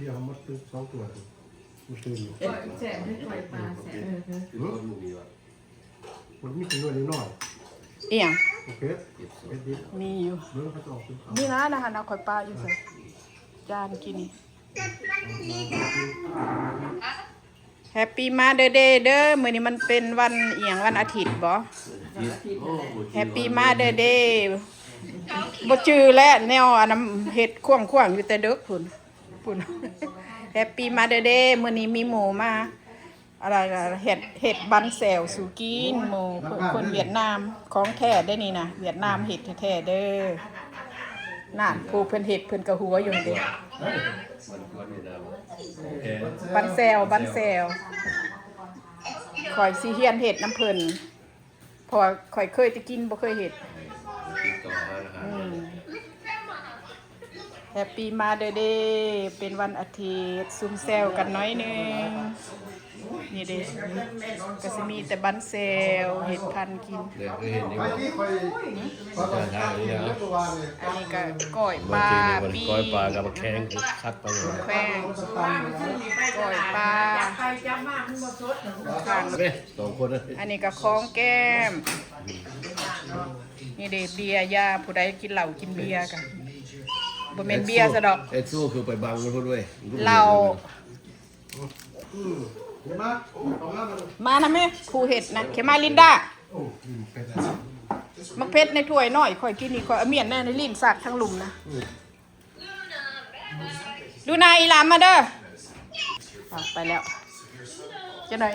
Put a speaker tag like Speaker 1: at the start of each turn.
Speaker 1: เดี๋ยวมันเป็นสองตัวมันตื่นอยู่
Speaker 2: แสบให้ปล่อยปลาแสบ
Speaker 1: มันมีตัวน้อย
Speaker 3: เอียง
Speaker 1: โอเคเอ็ดดิ
Speaker 3: มีอยู่
Speaker 1: เมื่อเขาจะออกเป็นเขา
Speaker 3: นี่นะนะคะเอาข่อยปลาอยู่ใส่จานกินแฮปปี้มาเดย์เด้อมื้อนี้มันเป็นวันเอียงวันอาทิตย์บ่แฮปปี้มาเดย์บ่จื้อแล้วแนวอันนั้นเฮ็ดควงๆอยู่แต่เด็กพุ่นแฮปปี้มาเดย์มื้อนี้มีหมูมาอะไรล่ะเห็ดบันแซวสู่กินหมูคนเวียดนามของแท้ได้นี่นะเวียดนามเห็ดแท้ๆเด้อนั่นผู้เพิ่นเห็ดเพิ่นกระหัวอยู่เด้บันแซวข่อยสิเฮียนเห็ดน้ำเพิ่นเพราะข่อยเคยจะกินบ่เคยเห็ดแฮปปี้มาเดย์เป็นวันอาทิตย์ซุ่มแซวกันน้อยนึงนี่เด้ก็สิมีแต่บันเซลเห็ดพันกิน
Speaker 4: เดี๋ยวเคยเห็นนี่
Speaker 1: ไป
Speaker 4: ว่า
Speaker 1: ที่คอยทางนี้นะ
Speaker 3: อันนี้ก็ก้อยปลา
Speaker 4: มัน
Speaker 3: ปี
Speaker 4: ก้อยปลากับแข้งคัดไปเลย
Speaker 3: แข้งก้อยปลา
Speaker 2: ไปจับมากมันมาสด
Speaker 3: ขัน
Speaker 4: เด้สองคนนะ
Speaker 3: อันนี้ก็ของแก้มนี่เด้เบียร์ยาผู้ใดกินเหล้ากินเบียร์กันบ่แม่นเบียร์ซะดอก
Speaker 4: เอ็กซ์สู้คือไปบังมันพูดด้วย
Speaker 3: เหล้า
Speaker 1: เห็นไหมตรงนั้นมัน
Speaker 3: มานะแม่ครูเห็ดนะเขมาลินดา
Speaker 1: โอ้เป็นอะไร
Speaker 3: มักเพชรในถ้วยน้อยข่อยกินนี่ข่อยเอาเมียนแน่ในลิ้นสักทั้งหลุมนะดูนายอีหลามมาเด้อไปแล้วจะหน่อย